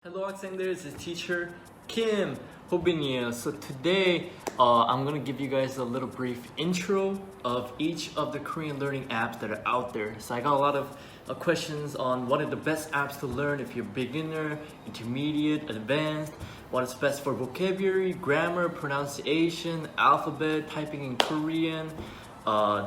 Hello 학생들, this is teacher Kim Hobin이에요. So today I'm gonna give you guys a little brief intro of each of the Korean learning apps that are out there. So I got a lot of questions on what are the best apps to learn if you're beginner, intermediate, advanced, what is best for vocabulary, grammar, pronunciation, alphabet, typing in Korean,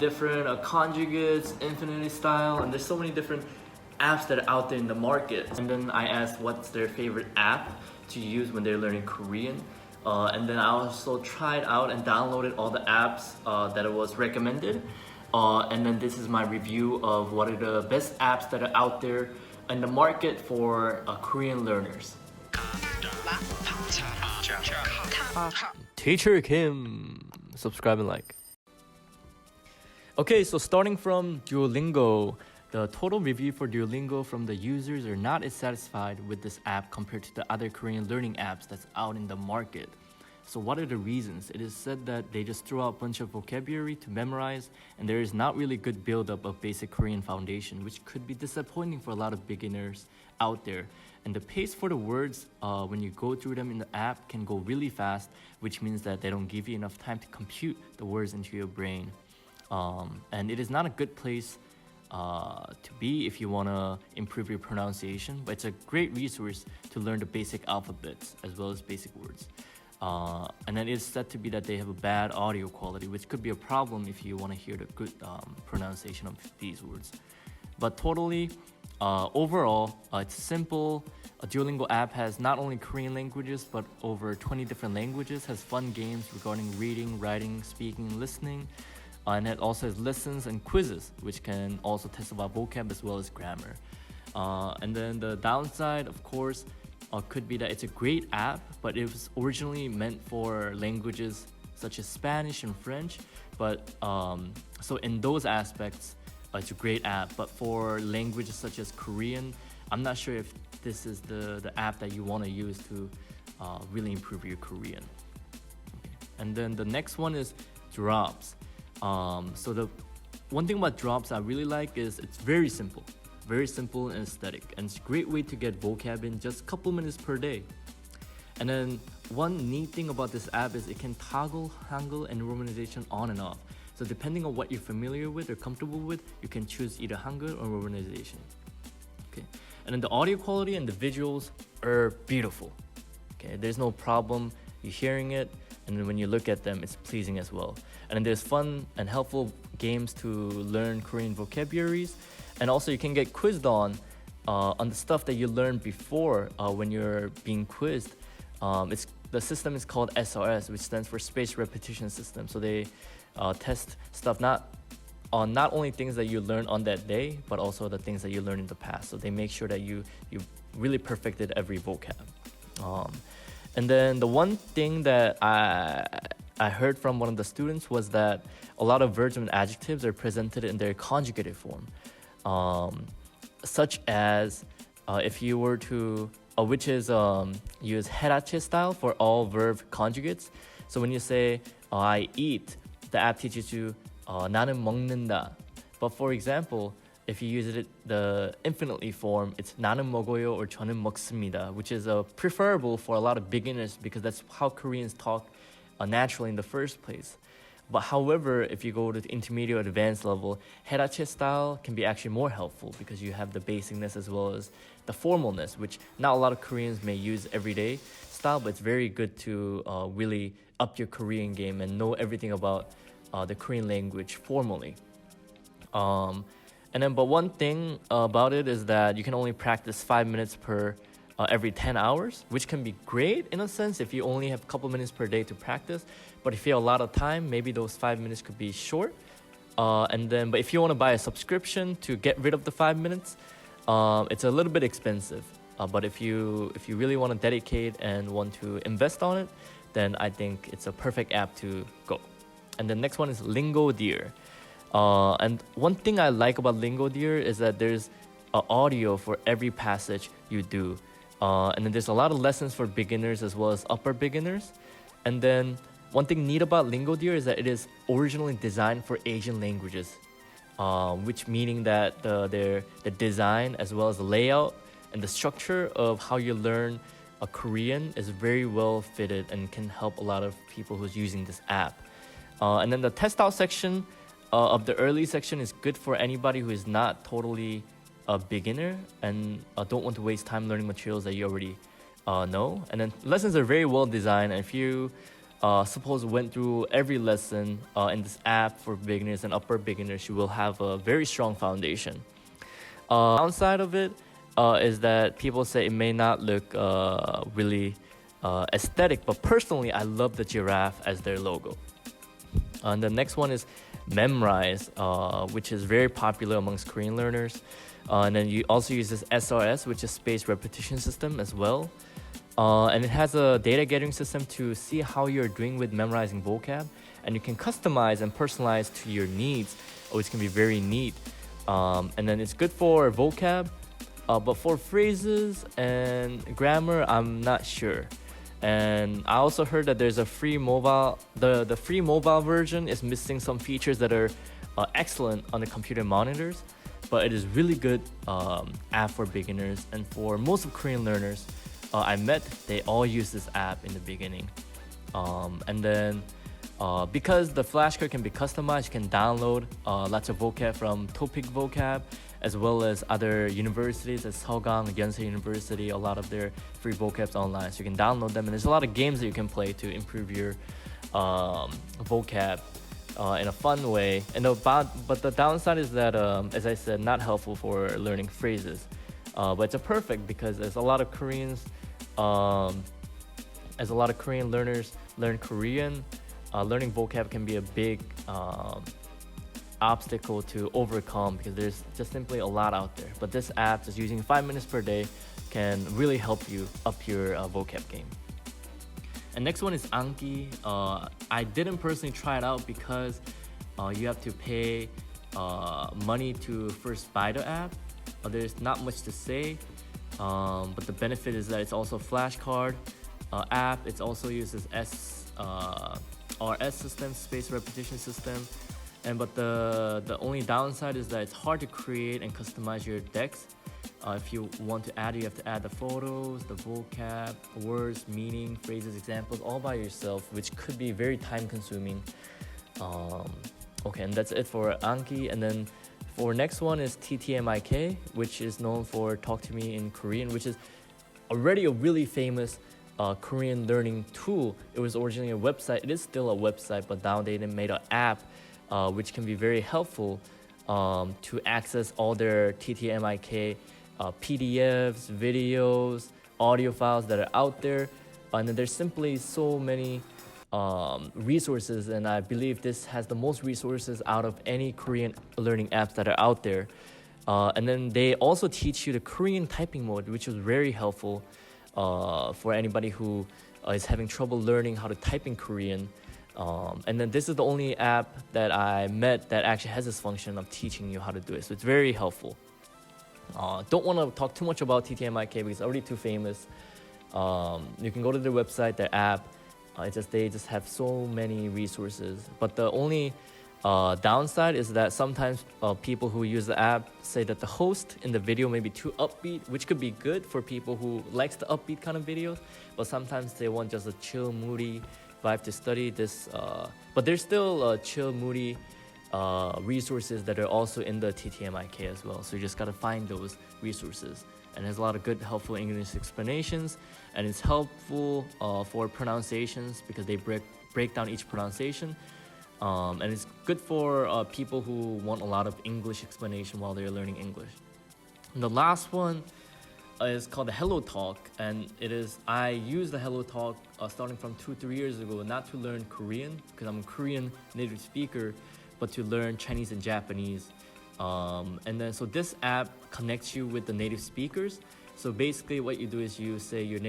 different conjugates, infinity style, and there's so many different apps that are out there in the market. And then I asked what's their favorite app to use when they're learning Korean. And then I also tried out and downloaded all the apps that was recommended. And then this is my review of what are the best apps that are out there in the market for Korean learners. Teacher Kim, subscribe and like. Okay, so starting from Duolingo. The total review for Duolingo from the users are not as satisfied with this app compared to the other Korean learning apps that's out in the market. So what are the reasons? It is said that they just throw out a bunch of vocabulary to memorize, and there is not really good build-up of basic Korean foundation, which could be disappointing for a lot of beginners out there. And the pace for the words, when you go through them in the app, can go really fast, which means that they don't give you enough time to compute the words into your brain. And it is not a good place to be if you want to improve your pronunciation, but it's a great resource to learn the basic alphabets as well as basic words. And then it's said to be that they have a bad audio quality, which could be a problem if you want to hear the good pronunciation of these words. But totally, overall, it's simple. A Duolingo app has not only Korean languages, but over 20 different languages, has fun games regarding reading, writing, speaking, listening. And it also has lessons and quizzes, which can also test about vocab as well as grammar. And then the downside, of course, could be that it's a great app, but it was originally meant for languages such as Spanish and French. But so in those aspects, it's a great app. But for languages such as Korean, I'm not sure if this is the app that you want to use to really improve your Korean. Okay. And then the next one is Drops. So the one thing about Drops I really like is it's very simple and aesthetic, and it's a great way to get vocab in just a couple minutes per day. And then one neat thing about this app is it can toggle Hangul and romanization on and off. So depending on what you're familiar with or comfortable with, you can choose either Hangul or romanization. Okay, and then the audio quality and the visuals are beautiful. Okay, there's no problem you hearing it. And then when you look at them, it's pleasing as well. And then there's fun and helpful games to learn Korean vocabularies. And also you can get quizzed on the stuff that you learned before when you're being quizzed. The system is called SRS, which stands for Spaced Repetition System. So they test stuff not only things that you learned on that day, but also the things that you learned in the past. So they make sure that you really perfected every vocab. And then the one thing that I heard from one of the students was that a lot of verbs and adjectives are presented in their conjugative form, such as if you were to, which is use herache style for all verb conjugates. So when you say I eat, the app teaches you 나는 먹는다. But for example, if you use it the infinitely form, it's 나는 먹어요 or 저는 먹습니다, which is preferable for a lot of beginners because that's how Koreans talk naturally in the first place. But however, if you go to the intermediate or advanced level, herache style can be actually more helpful because you have the basicness as well as the formalness, which not a lot of Koreans may use everyday style, but it's very good to really up your Korean game and know everything about the Korean language formally. But one thing about it is that you can only practice 5 minutes per every 10 hours, which can be great in a sense if you only have a couple minutes per day to practice. But if you have a lot of time, maybe those 5 minutes could be short. But if you want to buy a subscription to get rid of the 5 minutes, it's a little bit expensive. But if you really want to dedicate and want to invest on it, then I think it's a perfect app to go. And the next one is LingoDeer. And one thing I like about LingoDeer is that there's audio for every passage you do. And then there's a lot of lessons for beginners as well as upper beginners. And then one thing neat about LingoDeer is that it is originally designed for Asian languages, which meaning that the design as well as the layout and the structure of how you learn Korean is very well fitted and can help a lot of people who's using this app. And then the test out section of the early section is good for anybody who is not totally a beginner and don't want to waste time learning materials that you already know. And then lessons are very well designed. And if you suppose went through every lesson in this app for beginners and upper beginners, you will have a very strong foundation. Downside of it is that people say it may not look really aesthetic, but personally I love the giraffe as their logo. And the next one is Memrise, which is very popular amongst Korean learners. And then you also use this SRS, which is spaced repetition system as well. And it has a data gathering system to see how you're doing with memorizing vocab. And you can customize and personalize to your needs, which can be very neat. And then it's good for vocab, but for phrases and grammar, I'm not sure. And I also heard that there's a free mobile, the free mobile version is missing some features that are excellent on the computer monitors, but it is really good app for beginners. And for most of Korean learners I met, they all use this app in the beginning. And then because the flashcard can be customized, you can download lots of vocab from Topic Vocab, as well as other universities as Seogang, Yonsei University, a lot of their free vocabs online. So you can download them, and there's a lot of games that you can play to improve your vocab in a fun way. But the downside is that, as I said, not helpful for learning phrases. But it's a perfect because as a lot of Korean learners learn Korean, learning vocab can be a big obstacle to overcome because there's just simply a lot out there. But this app, just using 5 minutes per day, can really help you up your vocab game. And next one is Anki. I didn't personally try it out because you have to pay money to first buy the app. There's not much to say, but the benefit is that it's also a flashcard app. It also uses RS system, spaced repetition system. But the only downside is that it's hard to create and customize your decks. If you want to add it, you have to add the photos, the vocab, words, meaning, phrases, examples, all by yourself, which could be very time consuming. Okay, and that's it for Anki. And then for next one is TTMIK, which is known for Talk to Me in Korean, which is already a really famous Korean learning tool. It was originally a website. It is still a website, but now they made an app which can be very helpful to access all their TTMIK PDFs, videos, audio files that are out there. And then there's simply so many resources, and I believe this has the most resources out of any Korean learning apps that are out there. And then they also teach you the Korean typing mode, which was very helpful for anybody who is having trouble learning how to type in Korean. And then this is the only app that I met that actually has this function of teaching you how to do it. So it's very helpful. Don't want to talk too much about TTMIK because it's already too famous. You can go to their website, their app. They just have so many resources. But the only downside is that sometimes people who use the app say that the host in the video may be too upbeat, which could be good for people who likes the upbeat kind of videos. But sometimes they want just a chill, moody vibe to study this. But there's still chill, moody resources that are also in the TTMIK as well. So you just got to find those resources. And there's a lot of good, helpful English explanations. And it's helpful for pronunciations because they break down each pronunciation. And it's good for people who want a lot of English explanation while they're learning English. And the last one is called the HelloTalk, and I used the HelloTalk starting from 2-3 years ago, not to learn Korean because I'm a Korean native speaker, but to learn Chinese and Japanese. And then so this app connects you with the native speakers. So basically what you do is you say your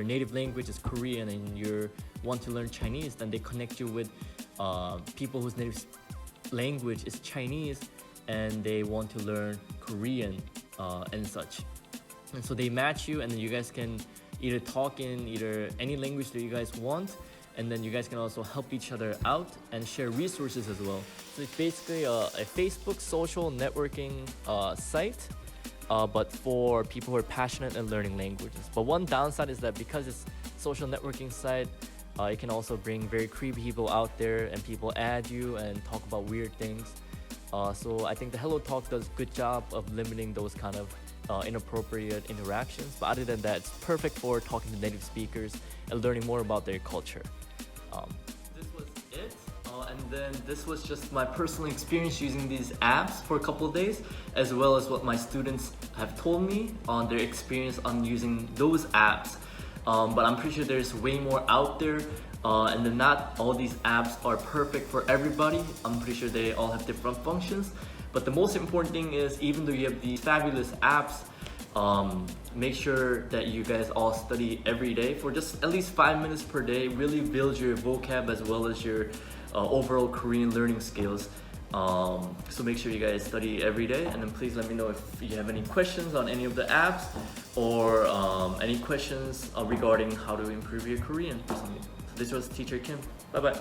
native language is Korean and you want to learn Chinese, then they connect you with people whose native language is Chinese and they want to learn Korean and such. And so they match you, and then you guys can either talk in either any language that you guys want, and then you guys can also help each other out and share resources as well. So it's basically a Facebook social networking site but for people who are passionate in learning languages. But one downside is that because it's social networking site, it can also bring very creepy people out there, and people add you and talk about weird things. So I think the HelloTalk does a good job of limiting those kind of inappropriate interactions. But other than that, it's perfect for talking to native speakers and learning more about their culture. This was it. And then this was just my personal experience using these apps for a couple of days, as well as what my students have told me on their experience on using those apps. But I'm pretty sure there's way more out there, and then not all these apps are perfect for everybody. I'm pretty sure they all have different functions. But the most important thing is, even though you have these fabulous apps, make sure that you guys all study every day for just at least 5 minutes per day. Really build your vocab as well as your overall Korean learning skills. So make sure you guys study every day, and then please let me know if you have any questions on any of the apps, or any questions regarding how to improve your Korean or something. So this was Teacher Kim. Bye bye.